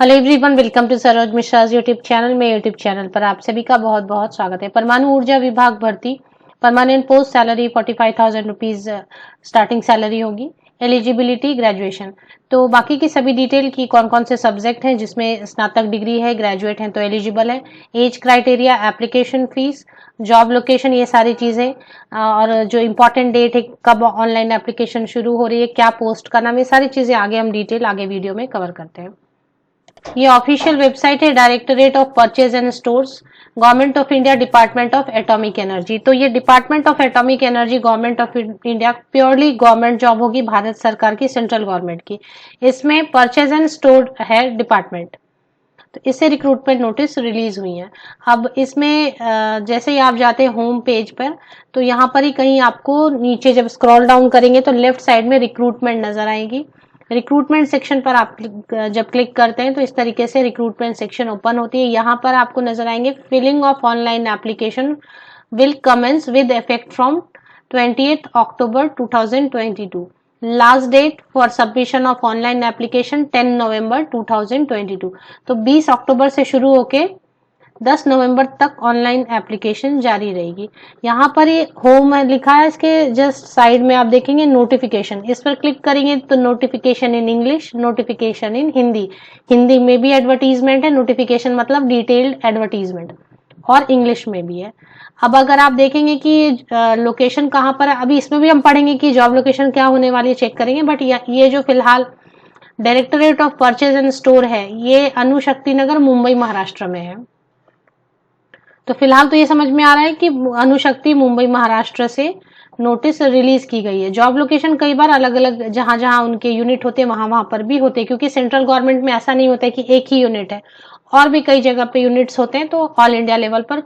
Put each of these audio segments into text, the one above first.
Hello everyone, welcome to Saroj Mishra YouTube channel में। YouTube channel पर आप सभी का बहुत बहुत स्वागत है। परमाणु ऊर्जा विभाग भर्ती, permanent post, salary 45,000 rupees starting salary होगी। Eligibility graduation. तो बाकी की सभी डिटेल की कौन कौन से सब्जेक्ट हैं जिसमें स्नातक डिग्री है, ग्रेजुएट हैं तो एलिजिबल है। Age criteria, application fees, job location, ये सारी चीजें और जो इम्पोर्टेंट डेट है, कब ऑनलाइन एप्लीकेशन शुरू हो रही है, क्या पोस्ट का नाम, ये सारी चीजें आगे हम डिटेल आगे वीडियो में कवर करते हैं। ये ऑफिशियल वेबसाइट है directorate of purchase and stores, government of India, department of atomic energy. तो ये department of atomic energy government of India purely government job होगी, भारत सरकार की, सेंट्रल गवर्नमेंट की। इसमें परचेज एंड स्टोर है डिपार्टमेंट। तो इससे रिक्रूटमेंट नोटिस रिलीज हुई है। अब इसमें जैसे ही आप जाते हैं होम पेज पर, तो यहाँ पर ही कहीं आपको नीचे जब स्क्रॉल डाउन करेंगे तो लेफ्ट साइड में रिक्रूटमेंट नजर आएगी। रिक्रूटमेंट सेक्शन पर आप जब क्लिक करते हैं तो इस तरीके से रिक्रूटमेंट सेक्शन ओपन होती है। यहाँ पर आपको नजर आएंगे filling of online application will commence with effect from 28 October 2022। Last date for submission of online application 10 November 2022। तो 20 अक्टूबर से शुरू होके 10 नवंबर तक ऑनलाइन एप्लीकेशन जारी रहेगी। यहाँ पर ये होम लिखा है, इसके जस्ट साइड में आप देखेंगे नोटिफिकेशन, इस पर क्लिक करेंगे तो नोटिफिकेशन इन इंग्लिश, नोटिफिकेशन इन हिंदी, हिंदी में भी एडवर्टीजमेंट है, नोटिफिकेशन मतलब डिटेल्ड एडवर्टीजमेंट, और इंग्लिश में भी है। अब अगर आप देखेंगे कि लोकेशन कहाँ पर है, अभी इसमें भी हम पढ़ेंगे कि जॉब लोकेशन क्या होने वाली है, चेक करेंगे। बट ये जो फिलहाल directorate of purchase and store है, ये अणुशक्ति नगर, मुंबई, महाराष्ट्र में है। तो फिलहाल तो ये समझ में आ रहा है कि अणुशक्ति, मुंबई, महाराष्ट्र से नोटिस रिलीज की गई है। जॉब लोकेशन कई बार अलग अलग जहां जहां उनके यूनिट होते हैं वहां पर भी होते हैं, क्योंकि सेंट्रल गवर्नमेंट में ऐसा नहीं होता है कि एक ही यूनिट है, और भी कई जगह पे यूनिट्स होते हैं। तो ऑल इंडिया लेवल पर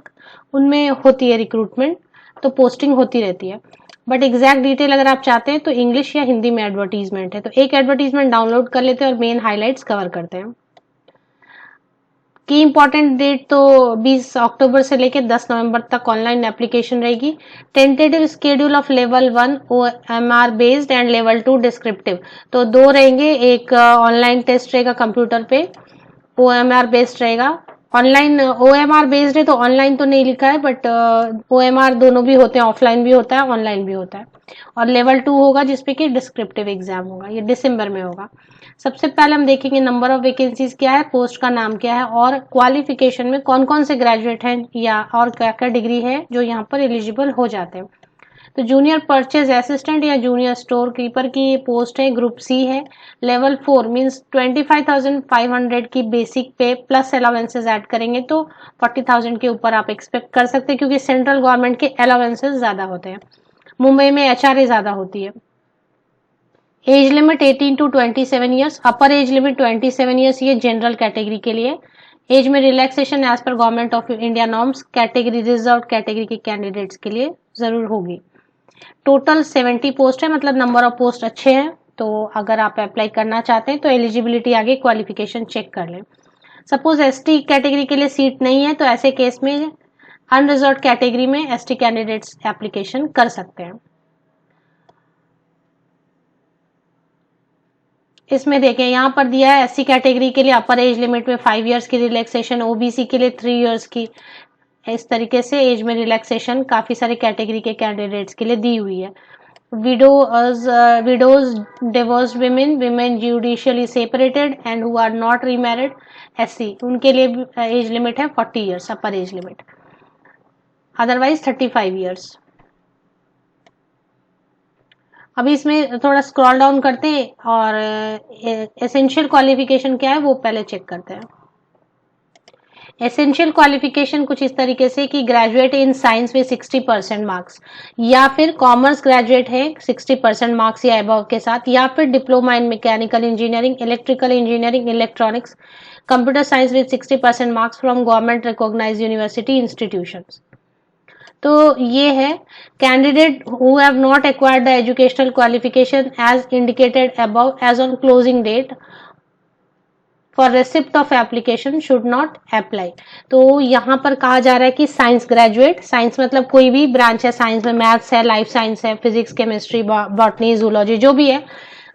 उनमें होती है रिक्रूटमेंट, तो पोस्टिंग होती रहती है। बट एग्जैक्ट डिटेल अगर आप चाहते हैं तो इंग्लिश या हिंदी में एडवर्टीजमेंट है। तो एक एडवर्टीजमेंट डाउनलोड कर लेते हैं और मेन हाईलाइट्स कवर करते हैं। की इंपॉर्टेंट डेट तो 20 अक्टूबर से लेकर 10 नवंबर तक ऑनलाइन एप्लीकेशन रहेगी। Tentative schedule of level 1 OMR based and level 2 descriptive. तो दो रहेंगे, एक ऑनलाइन टेस्ट रहेगा कंप्यूटर पे, OMR बेस्ड रहेगा। ऑनलाइन OMR बेस्ड है तो ऑनलाइन तो नहीं लिखा है, बट OMR दोनों भी होते हैं, ऑफलाइन भी होता है, ऑनलाइन भी होता है। और लेवल 2 होगा जिसपे कि डिस्क्रिप्टिव एग्जाम होगा, ये दिसंबर में होगा। सबसे पहले हम देखेंगे नंबर ऑफ वैकेंसीज क्या है, पोस्ट का नाम क्या है, और क्वालिफिकेशन में कौन कौन से ग्रेजुएट हैं या और क्या क्या डिग्री है जो यहाँ पर एलिजिबल हो जाते हैं। तो जूनियर परचेज असिस्टेंट या जूनियर स्टोर कीपर की पोस्ट है, ग्रुप सी है। लेवल 4 मींस 25,500 की बेसिक पे प्लस अलाउंसेस ऐड करेंगे तो 40,000 के ऊपर आप एक्सपेक्ट कर सकते हैं, क्योंकि सेंट्रल गवर्नमेंट के अलाउंसेस ज्यादा होते हैं। मुंबई में HRA ज्यादा होती है। Age limit 18 to 27 years, upper age limit 27 years, ये जनरल कैटेगरी के लिए। एज में रिलैक्सेशन एज पर government of India norms category reserve category के कैंडिडेट्स के लिए जरूर होगी। टोटल 70 पोस्ट है, मतलब नंबर ऑफ पोस्ट अच्छे हैं। तो अगर आप अप्लाई करना चाहते हैं तो एलिजिबिलिटी आगे क्वालिफिकेशन चेक कर लें। सपोज ST कैटेगरी के लिए सीट नहीं है तो ऐसे केस में अनरिजर्व कैटेगरी में ST कैंडिडेट्स एप्लीकेशन कर सकते हैं। इसमें देखें यहाँ पर दिया है SC कैटेगरी के लिए अपर एज लिमिट में 5 इयर्स की रिलैक्सेशन, OBC के लिए 3 इयर्स की। इस तरीके से एज में रिलैक्सेशन काफी सारे कैटेगरी के कैंडिडेट्स के लिए दी हुई है। Widows, divorced women judicially separated and who are not remarried, SC, उनके लिए एज लिमिट है 40 years upper age limit, otherwise 35 years. अभी इसमें थोड़ा स्क्रॉल डाउन करते हैं और एसेंशियल क्वालिफिकेशन क्या है वो पहले चेक करते हैं। एसेंशियल क्वालिफिकेशन कुछ इस तरीके से कि ग्रेजुएट इन साइंस में 60% मार्क्स, या फिर कॉमर्स ग्रेजुएट है 60% मार्क्स या अबव के साथ, या फिर diploma in mechanical engineering, electrical engineering, electronics, computer science with 60% marks from government recognised university institutions. तो ये है candidate who have not acquired the educational qualification as indicated above as on closing date for receipt of application should not apply. तो यहाँ पर कहा जा रहा है कि साइंस ग्रेजुएट, साइंस मतलब कोई भी ब्रांच है, साइंस में मैथ्स है, लाइफ साइंस है, फिजिक्स, केमिस्ट्री, बॉटनी, जूलॉजी, जो भी है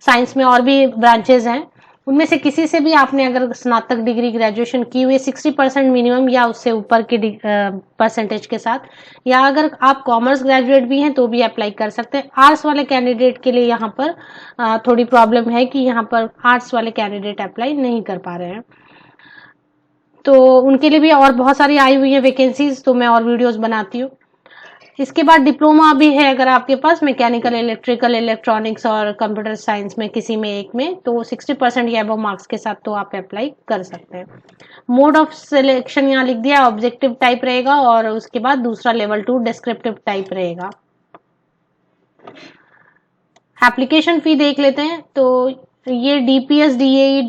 साइंस में, और भी ब्रांचेस हैं, उनमें से किसी से भी आपने अगर स्नातक डिग्री ग्रेजुएशन की हुई 60% मिनिमम या उससे ऊपर के परसेंटेज के साथ, या अगर आप कॉमर्स ग्रेजुएट भी हैं तो भी अप्लाई कर सकते हैं। आर्ट्स वाले कैंडिडेट के लिए यहाँ पर थोड़ी प्रॉब्लम है कि यहाँ पर आर्ट्स वाले कैंडिडेट अप्लाई नहीं कर पा रहे हैं, तो उनके लिए भी और बहुत सारी आई हुई है वैकेंसीज, तो मैं और वीडियोस बनाती हूँ। इसके बाद डिप्लोमा भी है अगर आपके पास मैकेनिकल, इलेक्ट्रिकल, इलेक्ट्रॉनिक्स और कंप्यूटर साइंस में किसी में एक में, तो 60% या अबव मार्क्स के साथ तो आप अप्लाई कर सकते हैं। मोड ऑफ सिलेक्शन यहाँ लिख दिया, ऑब्जेक्टिव टाइप रहेगा और उसके बाद दूसरा लेवल 2 डिस्क्रिप्टिव टाइप रहेगा। एप्लीकेशन फी देख लेते हैं, तो ये dpsdae.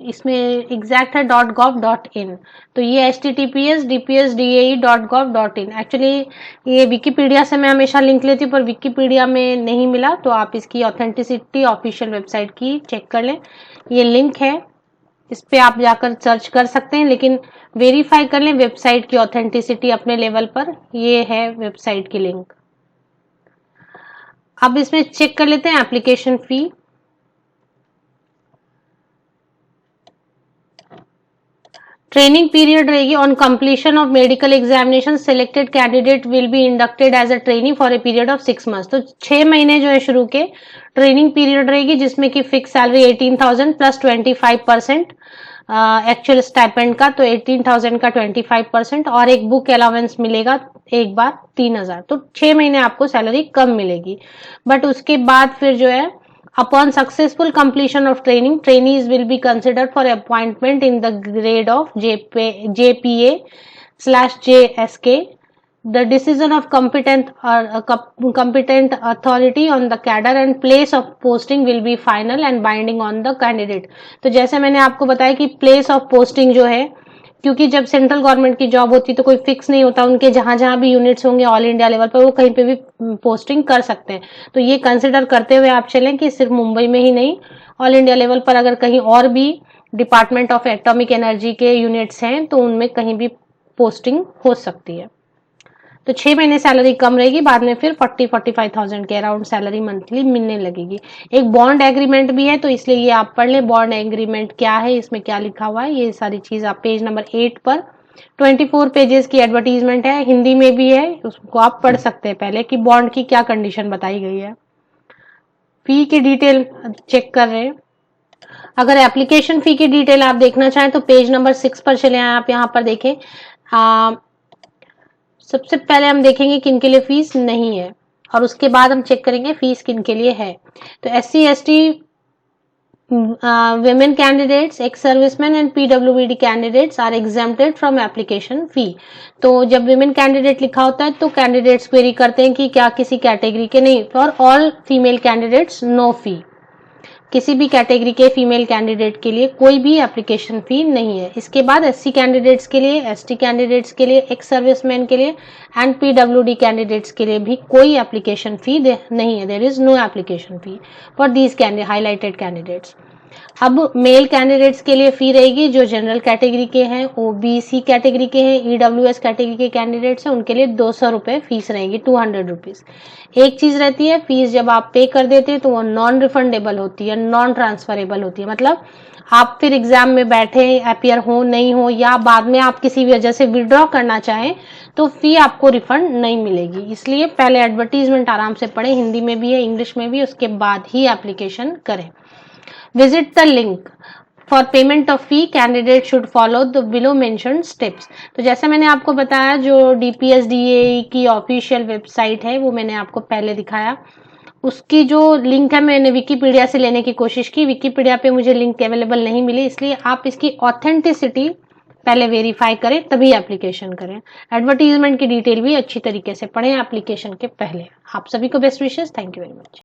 इसमें एग्जैक्ट है .gov.in, तो ये https://dpsdae.gov.in। एक्चुअली ये विकिपीडिया से मैं हमेशा लिंक लेती हूँ पर विकिपीडिया में नहीं मिला, तो आप इसकी ऑथेंटिसिटी ऑफिशियल वेबसाइट की चेक कर लें, ये लिंक है, इस पे आप जाकर सर्च कर सकते हैं, लेकिन वेरीफाई कर लें वेबसाइट की ऑथेंटिसिटी अपने लेवल पर। ये है वेबसाइट की लिंक। अब इसमें चेक कर लेते हैं एप्लीकेशन फी। ट्रेनिंग पीरियड रहेगी, on completion of medical examination selected candidate will be inducted as a trainee for a period of 6 months. तो 6 महीने जो है शुरू के ट्रेनिंग पीरियड रहेगी, जिसमें कि fix salary 18,000 plus 25% actual stipend का, तो 18,000 का 25% और एक बुक अलाउंस मिलेगा एक बार 3,000। तो 6 महीने आपको सैलरी कम मिलेगी, बट उसके बाद फिर जो है upon successful completion of training, trainees will be considered for appointment in the grade of JPA/JSK. The decision of competent authority on the cadre and place of posting will be final and binding on the candidate. तो जैसे मैंने आपको बताया कि place of posting जो है, क्योंकि जब सेंट्रल गवर्नमेंट की जॉब होती है तो कोई फिक्स नहीं होता, उनके जहां जहां भी यूनिट्स होंगे ऑल इंडिया लेवल पर वो कहीं पे भी पोस्टिंग कर सकते हैं। तो ये कंसिडर करते हुए आप चलें कि सिर्फ मुंबई में ही नहीं, ऑल इंडिया लेवल पर अगर कहीं और भी डिपार्टमेंट ऑफ एटॉमिक एनर्जी के यूनिट्स हैं तो उनमें कहीं भी पोस्टिंग हो सकती है। तो 6 महीने सैलरी कम रहेगी, बाद में फिर 40-45,000 के अराउंड सैलरी मंथली मिलने लगेगी। एक बॉन्ड एग्रीमेंट भी है, तो इसलिए ये आप पढ़ लें बॉन्ड एग्रीमेंट क्या है, इसमें क्या लिखा हुआ है, ये सारी चीज आप पेज नंबर 8 पर 24 पेजेस की एडवर्टीजमेंट है, हिंदी में भी है, उसको आप पढ़ सकते हैं पहले कि बॉन्ड की क्या कंडीशन बताई गई है। फी की डिटेल चेक कर रहे हैं। अगर एप्लीकेशन फी की डिटेल आप देखना चाहें तो पेज नंबर 6 पर चले आए, आप यहाँ पर देखें। सबसे पहले हम देखेंगे किन के लिए फीस नहीं है और उसके बाद हम चेक करेंगे फीस किन के लिए है। तो SC/ST women candidates, ex-servicemen and PWD candidates are exempted from application fee। तो जब women candidate लिखा होता है तो कैंडिडेट्स क्वेरी करते हैं कि क्या किसी कैटेगरी के, नहीं, for all female candidates no fee. किसी भी कैटेगरी के फीमेल कैंडिडेट के लिए कोई भी एप्लीकेशन फी नहीं है। इसके बाद SC कैंडिडेट्स के लिए, ST कैंडिडेट्स के लिए, एक्स सर्विसमैन के लिए एंड PWD कैंडिडेट्स के लिए भी कोई एप्लीकेशन फी नहीं है। There is no application fee for these highlighted candidates. अब मेल कैंडिडेट्स के लिए फी रहेगी जो जनरल कैटेगरी के हैं, OBC कैटेगरी के हैं, EWS कैटेगरी के कैंडिडेट्स हैं, उनके लिए 200 रुपए फीस रहेगी, 200 रुपीज। एक चीज रहती है, फीस जब आप पे कर देते हैं तो वो नॉन रिफंडेबल होती है, नॉन ट्रांसफरेबल होती है। मतलब आप फिर एग्जाम में बैठे, अपियर हो नहीं हो या बाद में आप किसी वजह से विड्रॉ करना चाहें तो फी आपको रिफंड नहीं मिलेगी। इसलिए पहले एडवर्टीजमेंट आराम से पढ़ें, हिंदी में भी है, इंग्लिश में भी, उसके बाद ही एप्लीकेशन करें। Visit the link for payment of fee. Candidate should follow the below mentioned steps। तो जैसे मैंने आपको बताया जो DPSDAE की ऑफिशियल वेबसाइट है वो मैंने आपको पहले दिखाया, उसकी जो लिंक है मैंने विकिपीडिया से लेने की कोशिश की, विकिपीडिया पे मुझे लिंक अवेलेबल नहीं मिली, इसलिए आप इसकी ऑथेंटिसिटी पहले वेरीफाई करें तभी एप्लीकेशन करें। एडवर्टीजमेंट की डिटेल भी अच्छी तरीके से पढ़ें एप्लीकेशन के पहले। आप सभी को best wishes, thank you very much.